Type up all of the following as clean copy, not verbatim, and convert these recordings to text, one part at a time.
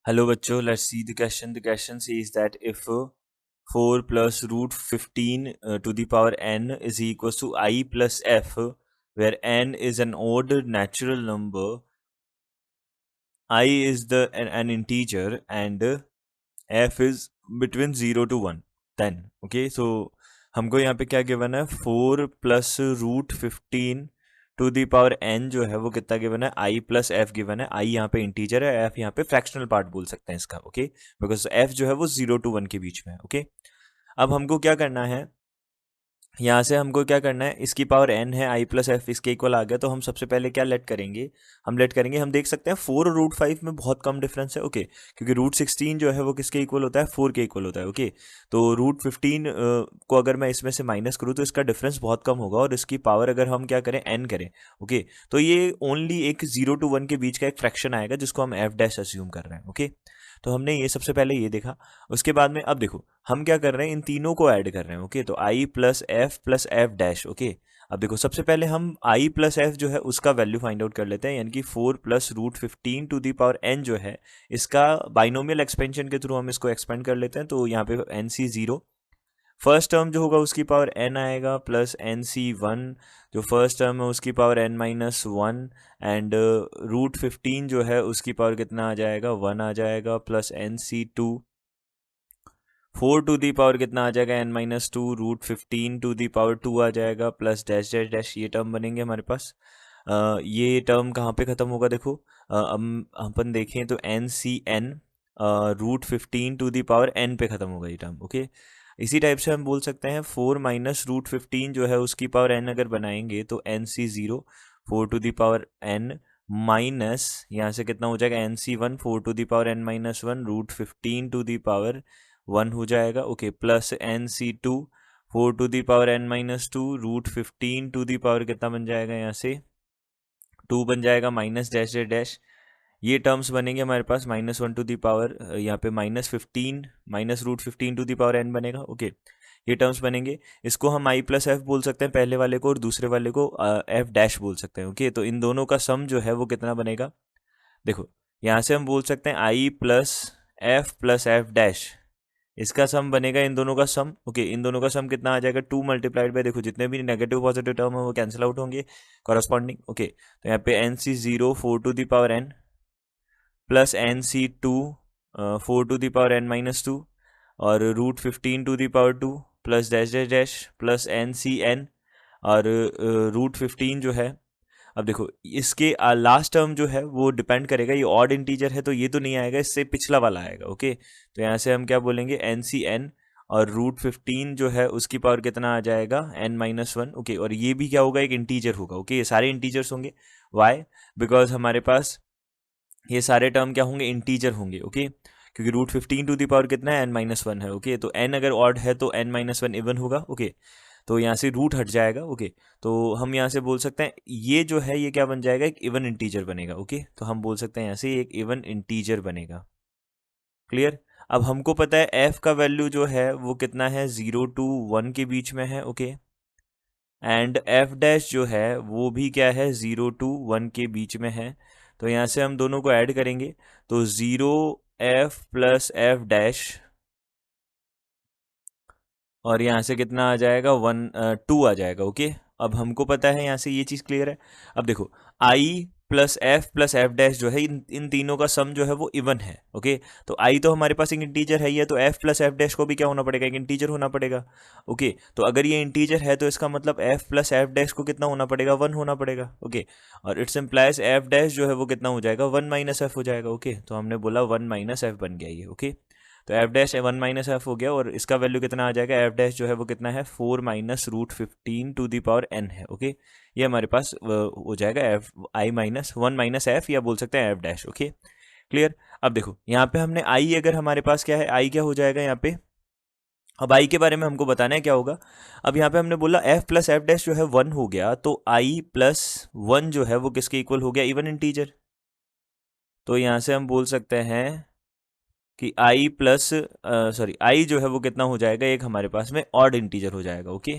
Hello bachcho, let's see the question. The question says that if 4 plus root 15 to the power n is equals to I plus f, where n is an odd natural number, I is an integer, and f is between 0 to 1, then okay, so हमको यहाँ पे क्या given है, 4 plus root 15 to the power n जो है वो कितना given है, i प्लस f गिवन है. i यहाँ पे इंटीजर है, f यहाँ पे फ्रैक्शनल पार्ट बोल सकते हैं इसका. ओके, बिकॉज f जो है वो 0 to 1 के बीच में है. ओके, अब हमको क्या करना है, यहाँ से हमको क्या करना है, इसकी पावर n है, i प्लस एफ इसके इक्वल आ गया, तो हम सबसे पहले क्या लेट करेंगे, हम देख सकते हैं 4 और रूट 5 में बहुत कम डिफरेंस है. ओके, क्योंकि रूट 16 जो है वो किसके इक्वल होता है, 4 के इक्वल होता है. ओके, तो रूट 15 को अगर मैं इसमें से माइनस करूँ तो इसका डिफरेंस बहुत कम होगा, और इसकी पावर अगर हम क्या करें, n करें. ओके, तो ये ओनली एक 0 to 1 के बीच का एक फ्रैक्शन आएगा जिसको हम एफ डैश अज्यूम कर रहे हैं. ओके, तो हमने ये सबसे पहले ये देखा. उसके बाद में अब देखो हम क्या कर रहे हैं, इन तीनों को ऐड कर रहे हैं. ओके, तो आई प्लस एफ डैश. ओके, अब देखो सबसे पहले हम आई प्लस एफ जो है उसका वैल्यू फाइंड आउट कर लेते हैं, यानी कि 4 plus root 15 to the power N जो है, इसका बाइनोमियल एक्सपेंशन के थ्रू हम इसको एक्सपेंड कर लेते हैं. तो यहाँ पे N C zero, first term जो होगा उसकी पावर n आएगा, प्लस एन सी वन, जो फर्स्ट टर्म है उसकी power n minus one, and root 15 जो है उसकी पावर कितना आ जाएगा, 1 आ जाएगा, plus N C two, 4 to the power कितना आ जाएगा, n minus two, root 15 to the power 2 आ जाएगा, प्लस डैश डैश डैश. ये टर्म बनेंगे हमारे पास. ये टर्म कहाँ पे ख़त्म होगा, देखो हम अपन देखें तो N C N root 15 to the power n पे ख़त्म होगा ये टर्म. ओके, इसी टाइप से हम बोल सकते हैं 4 माइनस रूट 15 जो है उसकी पावर n अगर बनाएंगे तो N C zero, 4 to the power n, minus यहाँ से कितना हो जाएगा, N C one, 4 to the power n minus one, root 15 to the power 1 हो जाएगा. Okay, plus N C two, 4 to the power n minus two, root 15 to the power कितना बन जाएगा, यहाँ से 2 बन जाएगा, माइनस डैश डैश डैश. ये टर्म्स बनेंगे हमारे पास, माइनस 1 टू दी पावर, यहाँ पे minus 15, minus root 15 to the power n बनेगा. ओके, ये टर्म्स बनेंगे. इसको हम आई प्लस एफ बोल सकते हैं पहले वाले को, और दूसरे वाले को एफ डैश बोल सकते हैं. ओके, तो इन दोनों का सम जो है वो कितना बनेगा, देखो यहाँ से हम बोल सकते हैं आई प्लस एफ डैश, इसका सम बनेगा इन दोनों का सम. ओके, इन दोनों का सम कितना आ जाएगा, 2 मल्टीप्लाइड बाय, देखो जितने भी नेगेटिव पॉजिटिव टर्म है वो कैंसिल आउट होंगे कॉरस्पॉन्डिंग. ओके, तो यहाँ पे N C zero, 4 to the power n, plus N C two, 4 to the power n minus two, और root 15 to the power 2, plus dash dash dash, plus N C n, और root 15 जो है, अब देखो इसके लास्ट टर्म जो है वो डिपेंड करेगा, ये ऑड इंटीजर है तो ये तो नहीं आएगा, इससे पिछला वाला आएगा. ओके, तो यहाँ से हम क्या बोलेंगे, एन सी एन, और रूट 15 जो है उसकी पावर कितना आ जाएगा, n माइनस वन. ओके, और ये भी क्या होगा, एक इंटीजर होगा. ओके, ये सारे इंटीजर्स होंगे. वाई, बिकॉज हमारे पास ये सारे टर्म क्या होंगे, इंटीजर होंगे. ओके, क्योंकि रूट 15 टू दी पावर कितना है, n माइनस वन है. ओके, तो n अगर ऑड है तो n माइनस वन इवन होगा. ओके, तो यहाँ से रूट हट जाएगा. ओके, तो हम यहाँ से बोल सकते हैं ये जो है ये क्या बन जाएगा, एक इवन इंटीजर बनेगा. ओके, तो हम बोल सकते हैं यहाँ से एक इवन इंटीजर बनेगा. क्लियर. अब हमको पता है f का वैल्यू जो है वो कितना है, 0 to 1 के बीच में है. ओके, एंड f डैश जो है वो भी क्या है, 0 to 1 के बीच में है. तो यहाँ से हम दोनों को ऐड करेंगे तो 0 f प्लस एफ डैश, और यहाँ से कितना आ जाएगा, 2 आ जाएगा. ओके, अब हमको पता है यहाँ से ये चीज़ क्लियर है. अब देखो आई प्लस एफ डैश जो है, इन तीनों का सम जो है वो इवन है. ओके, तो आई तो हमारे पास एक इंटीजर है ही है, तो एफ प्लस एफ डैश को भी क्या होना पड़ेगा, एक इंटीजर होना पड़ेगा. ओके, तो अगर ये इंटीजर है तो इसका मतलब एफ प्लस एफ डैश को कितना होना पड़ेगा, 1 होना पड़ेगा. ओके, और इट्स इम्प्लाइज एफ डैश जो है वो कितना हो जाएगा, 1 माइनस एफ हो जाएगा. ओके, तो हमने बोला 1 माइनस एफ बन गया ये. ओके, तो एफ डैश 1 माइनस एफ हो गया, और इसका वैल्यू कितना आ जाएगा, एफ डैश जो है वो कितना है, 4 minus root 15 to the power n है. ओके, ये हमारे पास हो जाएगा F I minus 1 minus F, या बोल सकते हैं एफ डैश. Okay, clear. अब देखो यहाँ पे हमने आई, अगर हमारे पास क्या है, आई क्या हो जाएगा यहाँ पे, अब आई के बारे में हमको बताना है क्या होगा. अब यहाँ पे हमने बोला एफ प्लस एफ डैश जो है 1 हो गया, तो आई प्लस 1 जो है वो किसके इक्वल हो गया, इवन इंटीजर. तो यहाँ से हम बोल सकते हैं कि आई प्लस सॉरी आई जो है वो कितना हो जाएगा, एक हमारे पास में ऑड इंटीजर हो जाएगा. ओके,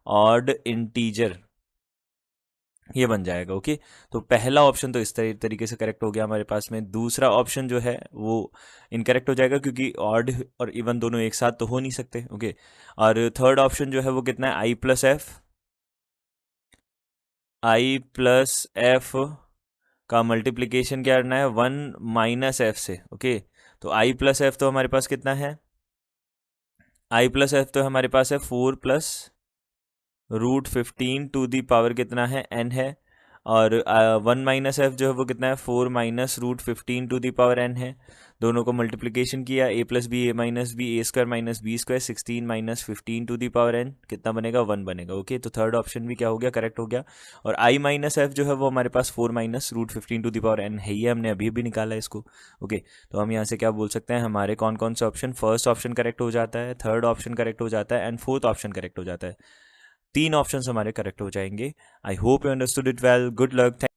ऑड इंटीजर, ये बन जाएगा। ओके, तो पहला ऑप्शन तो इस तरीके से करेक्ट हो गया हमारे पास में। दूसरा ऑप्शन जो है वो इनकरेक्ट हो जाएगा क्योंकि ऑड और इवन दोनों एक साथ तो हो नहीं सकते। ओके, और थर्ड ऑप्शन जो है वो कितना है, आई प्लस एफ, आई प्लस एफ का मल्टीप्लीकेशन क्या करना है, 1 - f से। ओके, तो आई प्लस एफ तो हमारे पास कितना है, आई प्लस एफ तो हमारे पास है 4 + √15 कितना है, n है। और 1 - f जो है वो कितना है, 4 - √15 n है। दोनों को मल्टीप्लिकेशन किया, a plus B A minus B A square minus B square, 16 - 15 n कितना बनेगा, 1 बनेगा। ओके, तो थर्ड ऑप्शन भी क्या हो गया, करेक्ट हो गया। और i - f जो है वो हमारे पास 4 - √15 है ही है, हमने अभी भी निकाला है इसको। ओके, तो हम यहाँ से क्या बोल सकते हैं, हमारे कौन कौन से ऑप्शन, फर्स्ट ऑप्शन करेक्ट हो जाता है, थर्ड ऑप्शन करेक्ट हो जाता है एंड फोर्थ ऑप्शन करेक्ट हो जाता है। 3 ऑप्शंस हमारे करेक्ट हो जाएंगे। I hope you understood it well. Good luck.